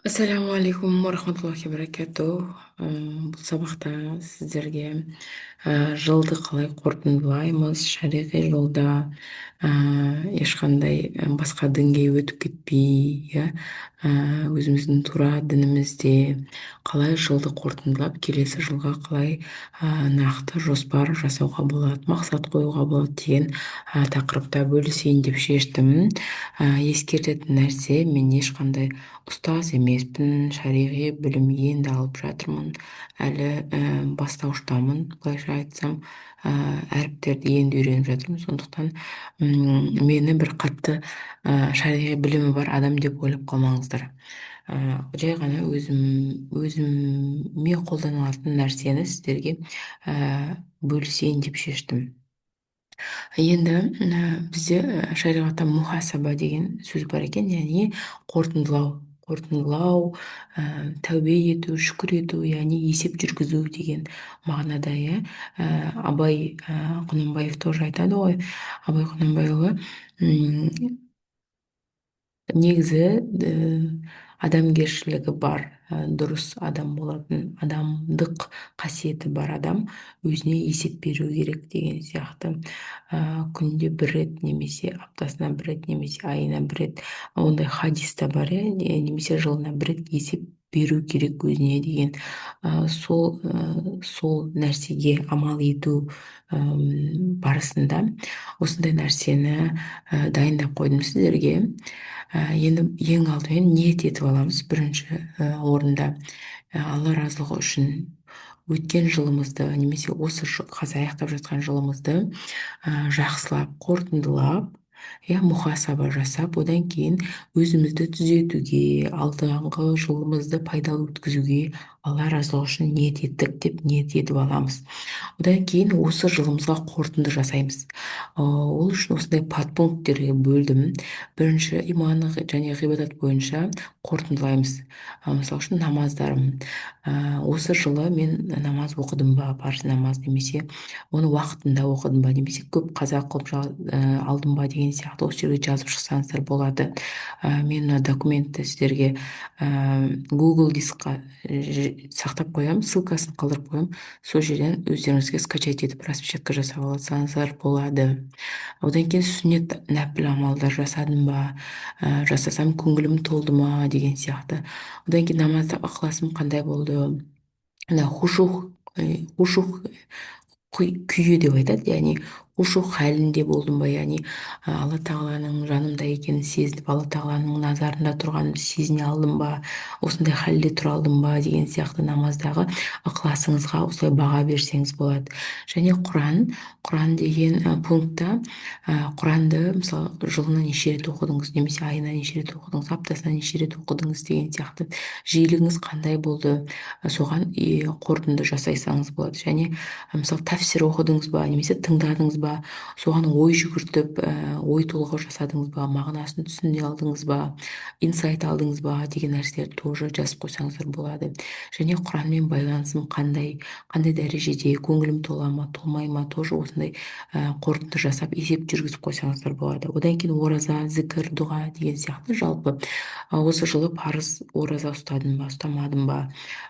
Ассаламу алейкум ва рахматуллахи ва баракатух. Бұл сабақта сіздерге жылды қалай қорытындылаймыз, шариғи жолда ешқандай басқа дінге өтіп кетпей, өзіміздің тура дінімізде қалай жылды қорытындылап, келесі жылға қалай нақты жоспар жасауға болады, мақсат қоюға болады деген тақырыпта бөлісейін деп шештім. Ескертетін нәрсе, мен ешқандай ұстаз емеспін, шариғи білім енді алып жатырмын, әлі бастауыштамын, былайша айтсам, әріптерді енді үйреніп жатырмын. Сондықтан мені бір қатты шариғи білімі бар адам деп ойлап қалмаңыздар. Жай ғана өзіме қолданылатын нәрсені сіздерге бөлісейін деп шештім. Енді бізде шариғатта мухасаба деген сөз бар екен, яғни қорытындылау, тәубе ету, шүкір ету, яғни есеп жүргізу деген мағынада. Абай Құнанбаев тоже айтады ғой. Абай Құнанбайұлы негізі адамгершілігі бар, дұрыс адам болатын, адамдық қасиеті бар адам өзіне есеп беру керек деген сияқты. Күнде бір рет немесе аптасына бір рет немесе айына бір рет, ондай хадис та бар, немесе жылына бір рет есеп беру керек өзіне деген. Сол нәрсеге амал ету барысында осындай нәрсені дайындап қойдым сіздерге. Енді ең алдымен ниет етіп аламыз бірінші орында. Алла разылығы үшін өткен жылымызды немесе осы қазір аяқтап жатқан жылымызды жақсылап, қорытындылап, мұхасаба жасап, одан кейін өзімізді түзетуге, алдағы жылымызды пайдалы өткізуге Алла разылығы үшін ниет еттік деп ниет етіп аламыз. Одан кейін осы жылымызға қорытынды жасаймыз. Ол үшін осындай подпункттерге бөлдім. Бірінші, иман және ғибадат бойынша қорытындылаймыз. Мысалы үшін намаздарым. Осы жылы мен намаз оқыдым ба, парыз намаз, немесе оны уақытында оқыдым ба, немесе көп қаза қылып алдым ба деген сияқты осы жерге жазып шықсаңыздар болады. Мен мына документті сіздерге Google дискқа сақтап қоямын, ссылкасын қалдырып қоямын. Сол жерден өздеріңізге скачать етіп распечатка жасап алсаңыздар болады. Одан кейін сүннет нәпіл амалдар жасадым ба, жасасам көңілім толды ма деген сияқты. Одан кейін намазда ықыласым қандай болды, хушух күйі деп айтады, яғни хушух халінде болдым ба, яғни алла тағаланың жанымда екенін сезініп, алла тағаланың назарында тұрғанымды сезіне алдым ба, осындай халде тұра алдым ба деген сияқты намаздағы ықыласыңызға осылай баға берсеңіз болады. Және Құран деген пунктта Құранды мысалы жылына неше рет оқыдыңыз, немесе айына неше рет оқыдыңыз, аптасына неше рет оқыдыңыз деген сияқты жиілігіңіз қандай болды, соған қорытынды жасайсаңыз болады. Және мысалы тәфсир оқыдыңыз ба, немесе тыңдадыңыз ба, соған ой жүгіртіп, ой толғау жасадыңыз ба, мағынасын түсіне алдыңыз ба, инсайт алдыңыз ба деген нәрселерді тоже жазып қойсаңыздар болады. Және Құранмен байланысым қандай дәрежеде, көңілім тола ма, толмай ма, тоже осындай қорытынды жасап есеп жүргізіп қойсаңыздар болады. Одан кейін ораза, зікір, дұға деген сияқты жалпы осы жылы парыз ораза ұстадым ба, ұстамадым ба,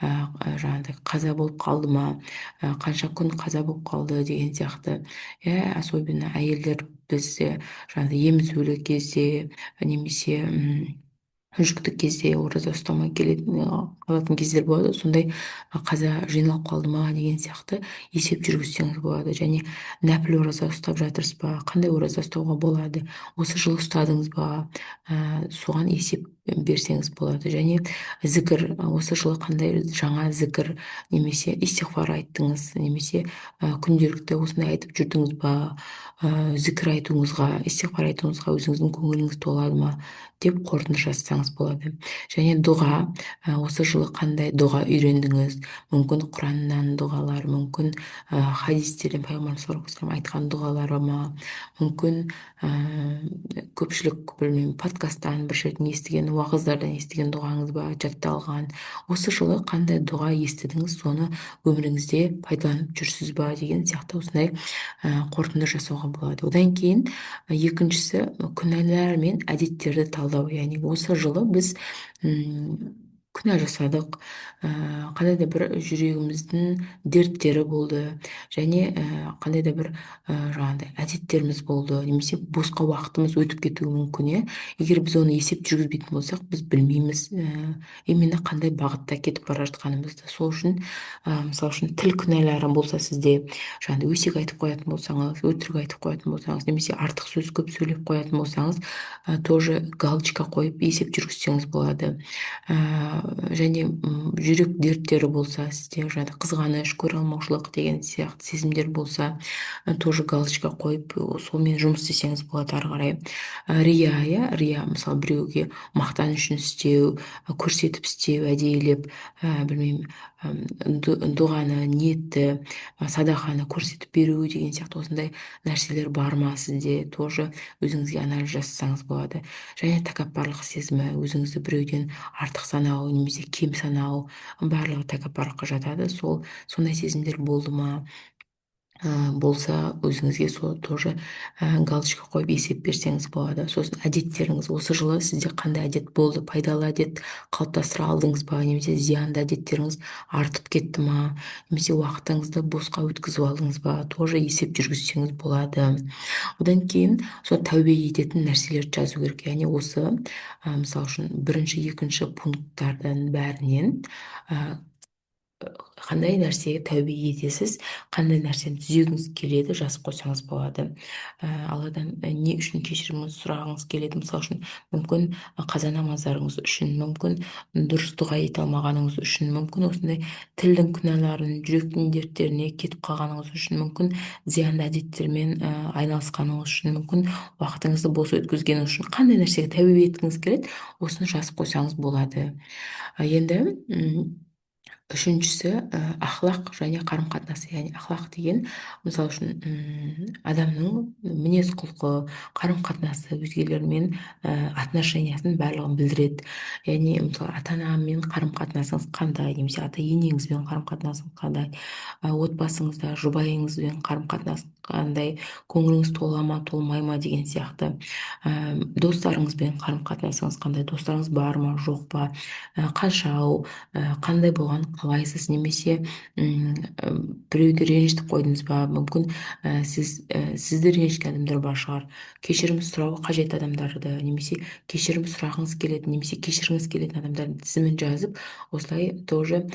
жаңағыдай қаза болып қалды ма, қанша күн қаза болып қалды деген сияқты. Особенно әйелдер бізде жаңағыдай емізулі кезде немесе жүкті кезде ораза ұстамай қалатын кездер болады. Сондай қаза жиналып қалды ма деген сияқты есеп жүргізсеңіз болады. Және нәпіл ораза ұстап жатырсыз ба, қандай ораза ұстауға болады, осы жылы ұстадыңыз ба, соған есеп берсеңіз болады. Және зікір, осы жылы қандай жаңа зікір немесе истиғфар айттыңыз, немесе күнделікті осындай айтып жүрдіңіз ба, зікір айтуыңызға, истиғфар айтуыңызға өзіңіздің көңіліңіз толады ма деп қорытынды жасасаңыз болады. Және дұға, осы жылы қандай дұға үйрендіңіз, мүмкін Құраннан дұғалар, мүмкін хадистерден пайғамбарымыз саллаллаху алейхи вассалам айтқан дұғалары ма, мүмкін көпшілік білмеймін подкасттан бір жерден естіген, уағыздардан естіген дұғаңыз ба, жатталған. Осы жылы қандай дұға естідіңіз, соны өміріңізде пайдаланып жүрсіз ба деген сияқты осындай қорытынды жасауға болады. Одан кейін екіншісі күнәлар мен әдеттерді талдау. Яғни осы жылы біз күнә жасадық, кандай да бир жүрөгүмүздүн дерттери болду, және кандай да бир жаңагындай адеттерибиз болду, немесе боско убактыбыз өтүп кетүүгө мүмкүн. Эгер биз аны эсеп жүргүзбөйтүн болсок, биз билбейбиз эмне кандай багытта кетип бара жатканыбызды. Сол үчүн мисалы үчүн тил күнәлары болсо сизде, жаңагындай өсек айтып коётун болсоңуз, өтүрүк айтып коётун болсоңуз, немесе артык сөз көп сүйлөп коётун болсоңуз, тоже галочка коюп эсеп жүргүзсөңүз болот. Және жүрөк дерттери болсо сизде, жада кызганыч, көрө алмаушылык деген сыяктуу сезимдер болсо, тоже галочка коюп сол менен жумус істесеңиз болот ары карай. Рия, мисалы бирөөгө мактаныш үчүн истөө, көрсөтүп истөө, адейлеп, билбейм, дуганы, ниетти, садаканы көрсөтүп берүү деген сыяктуу осундай нерселер бармы сизде, тоже өзүңүзгө анализ жасасаңыз болот. Және такаппарлык сезими, өзүңүздү бирөөдөн артык саноо немесе кем саноо, баардыгы такаппарлыкка жатады. Сондай сезимдер болдума, болсо өзүңүзгө тоже галочка коюп эсеп берсеңиз болот. Сосын адеттериңиз, осы жылы сизде кандай адет болду, пайдалуу адет калыптастыра алдыңызбы, немесе зыяндуу адеттериңиз артып кеттима, немесе убактыңызды боска өткөзүп алдыңызбы, тоже эсеп жүргүзсөңүз болот. Одан кийин сол тәубе этетін нерселерди жазуу керек. Яғни осы мисалы үчүн биринчи, экинчи пункттардын бааринен кандай нерсеге тәубе этесиз, кандай нерсени түзөгүңүз келет, жазып койсоңуз болот. Алладан эмне үчүн кечирим сурагыңыз келет, мисалы үчүн мүмкүн каза намаздарыңыз үчүн, мүмкүн дурус дуга эте алмаганыңыз үчүн, мүмкүн осундай тилдин күнәларын, жүрөктүн дерттерине кетип калганыңыз үчүн, мүмкүн зыяндуу адеттер менен айналышканыңыз үчүн, мүмкүн убактыңызды бос өткөзгөнүңүз үчүн кандай нерсеге тәубе эткиңиз келет, осуну жазып койсоңуз болот. Енді үшіншісі ахлақ және қарым қатынасы. Яғни ахлақ деген мысалы үшін адамның мінез құлқы, қарым қатынасы, өзгелермен отношениясын барлығын білдіреді. Яғни мысалы ата анамен қарым қатынасыңыз қандай, немесе ата енеңізбен қарым қатынасыңыз қандай, отбасыңызда жұбайыңызбен қарым қатынасыңыз қандай, көңіліңіз тола ма толмай ма деген сияқты, достарыңызбен қарым қатынасыңыз қандай, достарыңыз бар ма жоқ па, қаншау, қандай болған қалайсыз, немесе біреуді ренжітіп қойдыңыз ба, мүмкін сізді ренжіткен адамдар бар шығар, кешірім сұрау қажет адамдарды, немесе кешірім сұрағыңыз келетін, немесе кешіргіңіз келетін адамдардың тізімін жазып, осылай тоже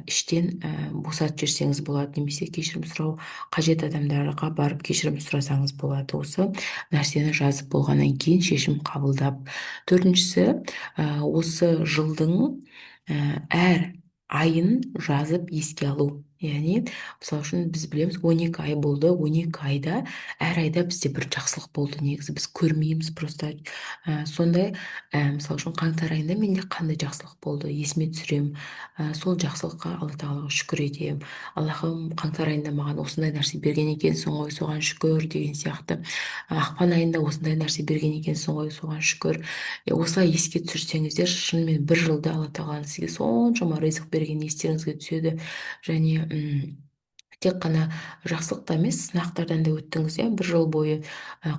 іштен босатып жіберсеңіз болады. Немесе кешірім сұрау қажет адамдарға барып кешірім сұрасаңыз болады. Осы нәрсені жазып болғаннан кейін шешім қабылдап. Төртіншісі, осы жылдың әр айын жазып еске алу. Яғни мысалы үшін біз білеміз, 12 ай болды, 12 айда әр айда бізде бір жақсылық болды, негізі біз көрмейміз просто. Сондай мысалы үшін қаңтар айында менде қандай жақсылық болды есіме түсірем, сол жақсылыққа алла тағалаға шүкір етемін. Аллахым, қаңтар айында маған осындай нәрсе берген екенсің ғой, соған шүкір деген сияқты. Ақпан айында осындай нәрсе берген екенсің ғой, соған шүкір. Осылай еске түсірсеңіздер, шынымен бір жылда алла тағаланың сізге соншама ризық берген естеріңізге түседі. Және тек қана жақсылықта емес, сынақтардан да өттіңіз, бір жыл бойы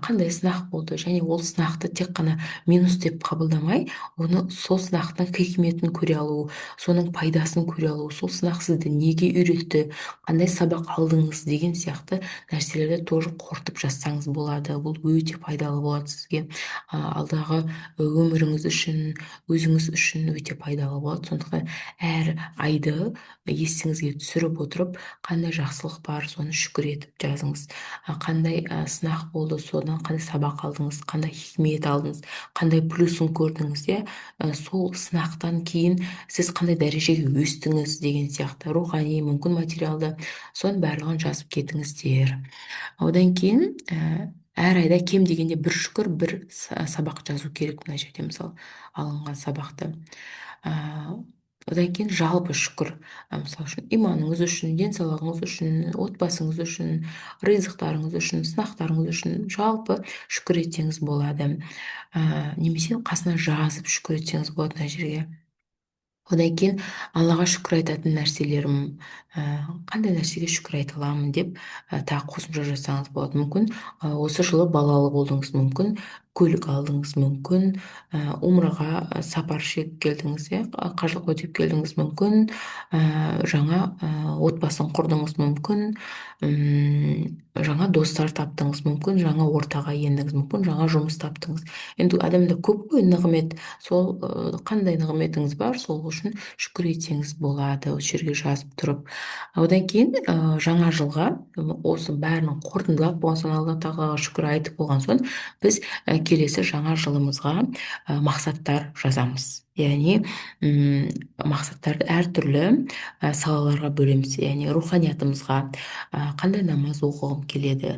қандай сынақ болды, және ол сынақты тек қана минус деп қабылдамай, оны сол сынақтың хикметін көре алу, соның пайдасын көре алу, сол сынақ сізді неге үйретті, қандай сабақ алдыңыз деген сияқты нәрселерді тоже қорытып жазсаңыз болады. Бұл өте пайдалы болады сізге, алдағы өміріңіз үшін, өзіңіз үшін өте пайдалы болады. Сондықтан әр айды есіңізге түсіріп отырып, қандай жақсылық бар, соны шүкір етіп жазыңыз. Қандай сынақ болды, содан қандай сабақ алдыңыз, қандай хикмет алдыңыз, қандай плюсын көрдіңіз, сол сынақтан кейін сіз қандай дәрежеге өстіңіз деген сияқты, рухани, мүмкін материалды, соның барлығын жазып кетіңіздер. Одан кейін әр айда кем дегенде бір шүкір, бір сабақ жазу керек. Мына жерде мысалы алынған сабақты. Одан кейін жалпы шүкір, мысалы үшін иманыңыз үшін, денсаулығыңыз үшін, отбасыңыз үшін, ризықтарыңыз үшін, сынақтарыңыз үшін жалпы шүкір етсеңіз болады. Немесе қасына жазып шүкір етсеңіз болады мына жерге. Одан кейін Аллаға шүкір айтатын нәрселерім, қандай нәрсеге шүкір айта аламын деп тағы қосымша жасаңыз болады. Мүмкін осы жылы балалы болдыңыз, мүмкін көлік алдыңыз мүмкін, умраға сапар шегіп келдіңіз, иә, қажылық өтеп келдіңіз мүмкін, жаңа отбасын құрдыңыз мүмкін, жаңа достар таптыңыз мүмкін, жаңа ортаға ендіңіз мүмкін, жаңа жұмыс таптыңыз. Енді адамда көп қой нығмет, сол қандай нығметіңіз бар, сол үшін шүкір етсеңіз болады, осы жерге жазып тұрып. Одан кейін жаңа жылға осы бәрін қорытындылап болған соң, алла тағалаға шүкір айтып болған соң, біз келесі жаңа жылымызға мақсаттар жазамыз. Яғни мақсаттарды әртүрлі салаларға бөлеміз. Яғни руханиятымызға қандай намаз оқығым келеді,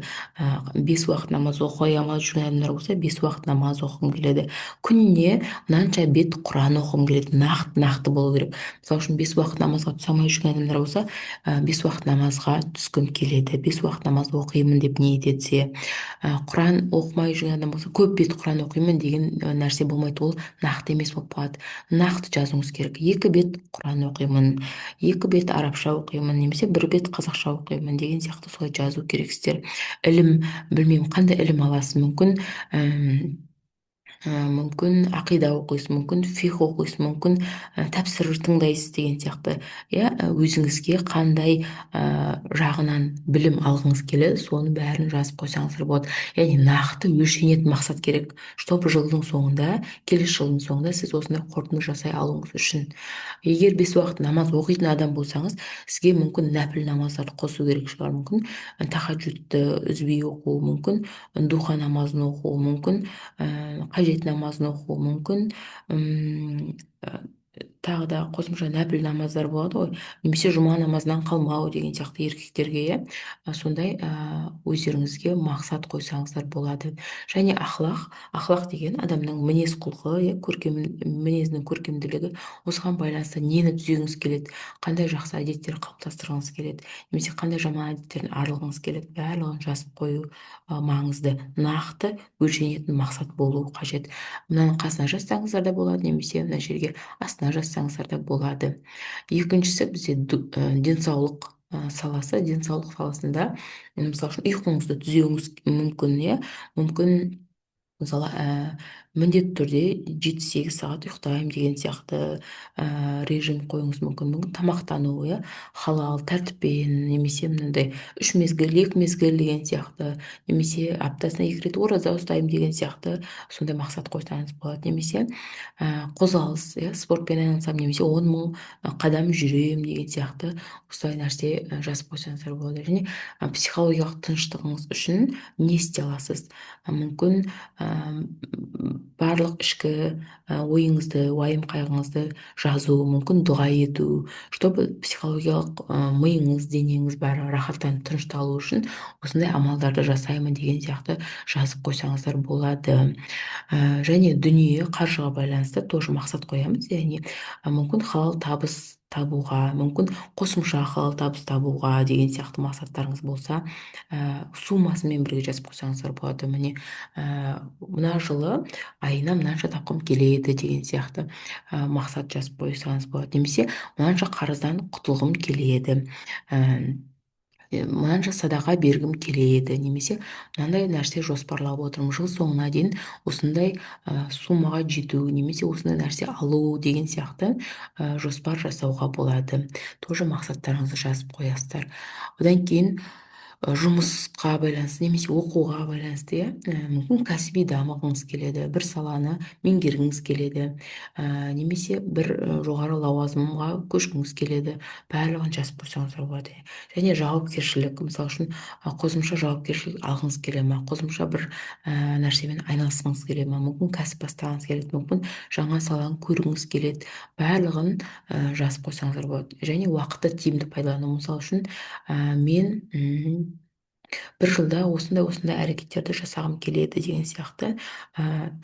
5 уақыт намаз оқи алмай жүрген адамдар болса, 5 уақыт намаз оқығым келеді, күніне мынанша бет құран оқығым келеді, нақты нақты болу керек. Мысалы үшін 5 уақыт намазға түсе алмай жүрген адамдар болса, 5 уақыт намазға түскім келеді, 5 уақыт намаз оқимын деп ниет етсе. Құран оқымай жүрген адам болса, көп бет құран оқимын деген нәрсе болмайды, ол нақты емес болып қалады. Нақты жазуыңыз керек: 2 бет құран оқимын, 2 бет арабша оқимын, немесе 1 бет қазақша оқимын деген сияқты солай жазу керексіздер. Ілім, білмеймін қандай ілім аласыз, мүмкін мүмкін ақида оқисыз, мүмкін фих оқисыз, мүмкін тәпсір тыңдайсыз деген сияқты. Иә, өзіңізге қандай жағынан білім алғыңыз келеді, соны бәрін жазып қойсаңыздар болады. Яғни нақты өлшенетін мақсат керек, чтобы жылдың соңында, келесі жылдың соңында сіз осындай қорытынды жасай алуыңыз үшін. Егер 5 уақыт намаз оқитын адам болсаңыз, сізге мүмкін нәпіл намаздарды қосу керек шығар, мүмкін тахаджудты үзбей оқу мүмкін, духа намазын оқу мүмкін, қажет намазын оқу мүмкін, тағы да қосымша нәпіл намаздар болады ғой, немесе жұма намазынан қалмау деген сияқты еркектерге, иә, сондай өздеріңізге мақсат қойсаңыздар болады. Және ақлақ деген адамның мінез құлқы, иә, мінезінің көркемділігі. Осыған байланысты нені түзегіңіз келеді, қандай жақсы әдеттер қалыптастырғыңыз келеді, немесе қандай жаман әдеттерден арылғыңыз келеді, барлығын жазып қою маңызды. Нақты өлшенетін мақсат болу қажет. Мынаның қасына жазсаңыздар да болады, немесе мына жерге астына жазсаңыздар да болады. Екіншісі бізде денсаулық саласы. Денсаулық саласында, мысалы үшін, ұйқыңызды түзеуіңіз мүмкін, иә, мүмкін мысалы міндетті түрде 7-8 сағат ұйықтаймын деген сияқты режим қоюыңыз мүмкін. Мүмкін тамақтану, иә, халал тәртіппен, немесе мынандай 3 мезгіл 2 мезгіл деген сияқты, немесе аптасына 2 рет ораза ұстаймын деген сияқты сондай мақсат қойсаңыз болады. Немесе қозғалыс, иә, спортпен айналысамын, немесе 10 000 қадам жүремін деген сияқты осылай нәрсе жазып қойсаңыздар болады. Және психологиялық тыныштығыңыз үшін не істей аласыз? Мүмкін барлық ішкі ойыңызды, уайым қайғыңызды жазу, мүмкін дұға ету, чтобы психологиялық миыңыз, денеңіз бәрі рахаттанып тынышталу үшін осындай амалдарды жасаймын деген сияқты жазып қойсаңыздар болады. Және дүние, қаржыға байланысты тоже мақсат қоямыз. Яғни мүмкін халал табыс табуға, мүмкін қосымша халал табыс табуға деген сияқты мақсаттарыңыз болса, суммасымен бірге жазып қойсаңыздар болады. Міне мына жылы айына мынанша тапқым келеді деген сияқты мақсат жазып қойсаңыз болады. Немесе мынанша қарыздан құтылғым келеді, мынанша садақа бергім келеді, немесе мынандай нәрсе жоспарлап отырмын, жыл соңына дейін осындай суммаға жету, немесе осындай нәрсе алу деген сияқты жоспар жасауға болады. Тоже мақсаттарыңызды жазып қоясыздар. Одан кейін жұмысқа байланысты, немесе оқуға байланысты, иә, мүмкін кәсіби дамығыңыз келеді, бір саланы меңгергіңіз келеді, немесе бір жоғары лауазымға көшкіңіз келеді, барлығын жазып қойсаңыздар болады. Және жауапкершілік, мысалы үшін, қосымша жауапкершілік алғыңыз келе ма, қосымша бір нәрсемен айналысқыңыз келе ма, мүмкін кәсіп бастағыңыз келеді, мүмкін жаңа саланы көргіңіз келеді, барлығын жазып қойсаңыздар болады. Және уақытты тиімді пайдалану, мысалы үшін, мен бір жылда осындай әрекеттерді жасағым келеді деген сияқты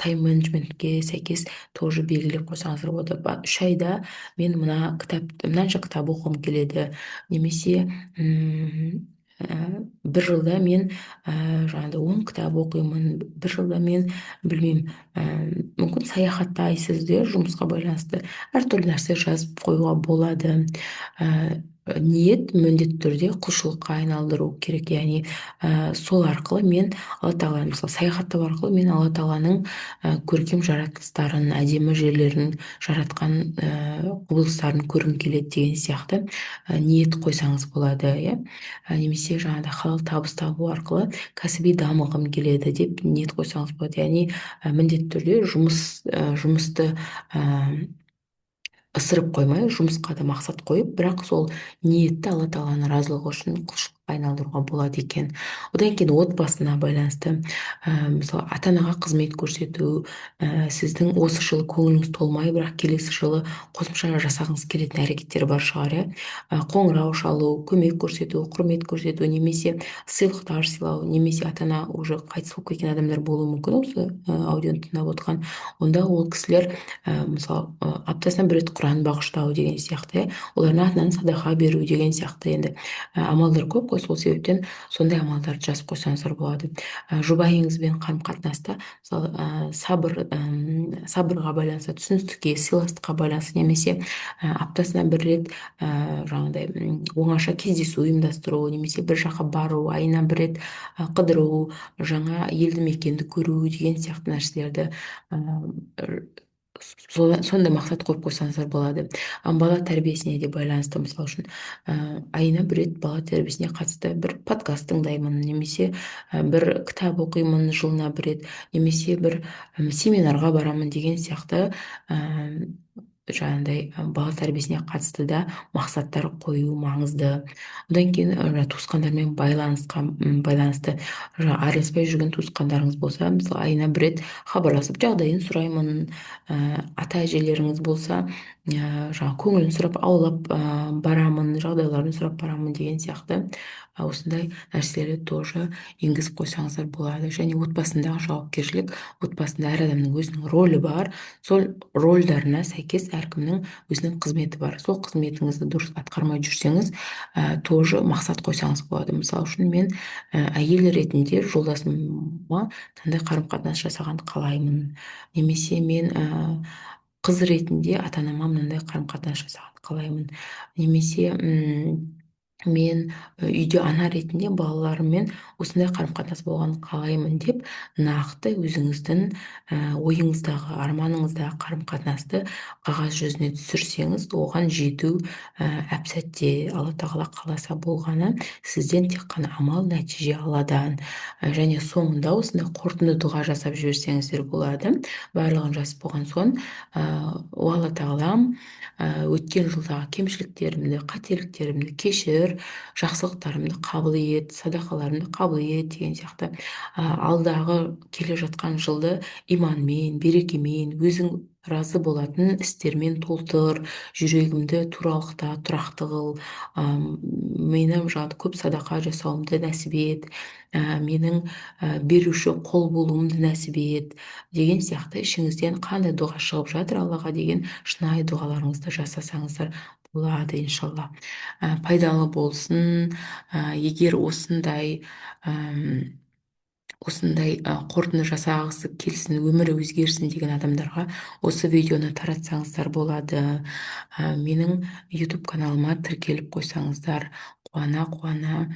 тайм-менеджментке сәйкес тоже белгілеп қойсаңыздар болады. 3 айда мен мынанша кітап оқығым келеді, немесе бір жылда мен жаңағыдай 10 кітап оқимын, бір жылда мен білмеймін, мүмкін саяхаттайсыз, жұмысқа байланысты әртүрлі нәрсе жазып қоюға болады. ниет міндетті түрде құлшылыққа айналдыру керек. Яғни сол арқылы мен алла тағаланы, мысалы саяхаттау арқылы мен алла тағаланың көркем жаратылыстарын, әдемі жерлерін, жаратқан құбылыстарын көргім келеді деген сияқты ниет қойсаңыз болады, иә. Немесе жаңағыдай халал табыс табу арқылы кәсіби дамығым келеді деп ниет қойсаңыз болады. Яғни міндетті түрде жұмысты ысырып қоймай, жұмысқа да мақсат қойып, бірақ сол ниетті алла тағаланың разылығы үшін құлшылыққа айналдыруға болады екен. Одан кейін отбасына байланысты, мысалы ата анаға қызмет көрсету, сіздің осы жылы көңіліңіз толмай, бірақ келесі жылы қосымша жасағыңыз келетін әрекеттер бар шығар, иә. Қоңырау шалу, көмек көрсету, құрмет көрсету, немесе сыйлықтар сыйлау, немесе ата ана уже қайтыс болып кеткен адамдар болуы мүмкін осы аудионы тыңдап отырған. Онда ол кісілер мысалы аптасына бір рет құран бағыштау деген сияқты, иә, олардың атынан садақа беру деген сияқты, енді амалдар көп қой. Сол себептен сондай амалдарды жазып қойсаңыздар болады. Жұбайыңызбен қарым қатынаста, мысалы сабырға байланысты, түсіністікке, сыйластыққа байланысты, немесе аптасына бір рет жаңағыдай оңаша кездесу ұйымдастыру, немесе бір жаққа бару, айына бір рет қыдыру, жаңа елді мекенді көру деген сияқты нәрселерді сондай мақсат қойып қойсаңыздар болады. Бала тәрбиесіне де байланысты, мысалы үшін айына бір рет бала тәрбиесіне қатысты бір подкаст тыңдаймын, немесе бір кітап оқимын жылына бір рет, немесе бір семинарға барамын деген сияқты жаңағыдай бала тәрбиесіне қатысты да мақсаттар қою маңызды. Одан кейін туысқандармен байланысты, араласпай жүрген туысқандарыңыз болса, мысалы айына бір рет хабарласып жағдайын сұраймын. Ата әжелеріңіз болса, жаңағы көңілін сұрап аулап барамын, жағдайларын сұрап барамын деген сияқты осындай нәрселерді тоже енгізіп қойсаңыздар болады. Және отбасындағы жауапкершілік, отбасында әр адамның өзінің рөлі бар. Сол рольдарына сәйкес әркімнің өзінің қызметі бар. Сол қызметіңізді дұрыс атқармай жүрсеңіз, тоже мақсат қойсаңыз болады. Мысалы үшін мен әйел ретінде жолдасыма мынандай қарым қатынас жасағанды қалаймын, немесе мен қыз ретінде ата анама мынандай қарым қатынас жасағанды қалаймын, немесе мен үйде ана ретінде балаларыммен осындай қарым қатынас болғанын қалаймын деп нақты өзіңіздің ойыңыздағы, арманыңыздағы қарым қатынасты қағаз жүзіне түсірсеңіз, оған жету әп сәтте, алла тағала қаласа болғаны, сізден тек қана амал нәтиже алладан. Және соңында осындай қорытынды дұға жасап жіберсеңіздер болады. Барлығын жазып болған соң, о алла тағалам, өткен жылдағы кемшіліктерімді, қателіктерімді кешір, жақсылықтарымды қабыл ет, садақаларымды қабыл ет деген сияқты алдағы келе жатқан жылды иманмен, берекемен, өзің разы болатын істермен толтыр, жүрегімді туралықта тұрақты қыл, мені жаңағы көп садақа жасауымды нәсіп ет, менің беруші қол болуымды нәсіп ет деген сияқты ішіңізден қандай дұға шығып жатыр Аллаға деген шынайы дұғаларыңызды жасасаңыздар болады, иншалла. Пайдалы болсын. Егер осындай қорытынды жасағысы келсін, өмірі өзгерсін деген адамдарға осы видеоны таратсаңыздар болады. Менің YouTube каналыма тіркеліп қойсаңыздар, қуана-қуана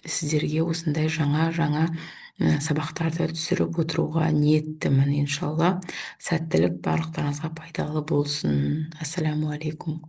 сіздерге осындай жаңа сабақтарды түсіріп отыруға ниеттімін, иншалла. Сәттілік барлықтарыңызға пайдалы болсын. Ассаламу алейкум.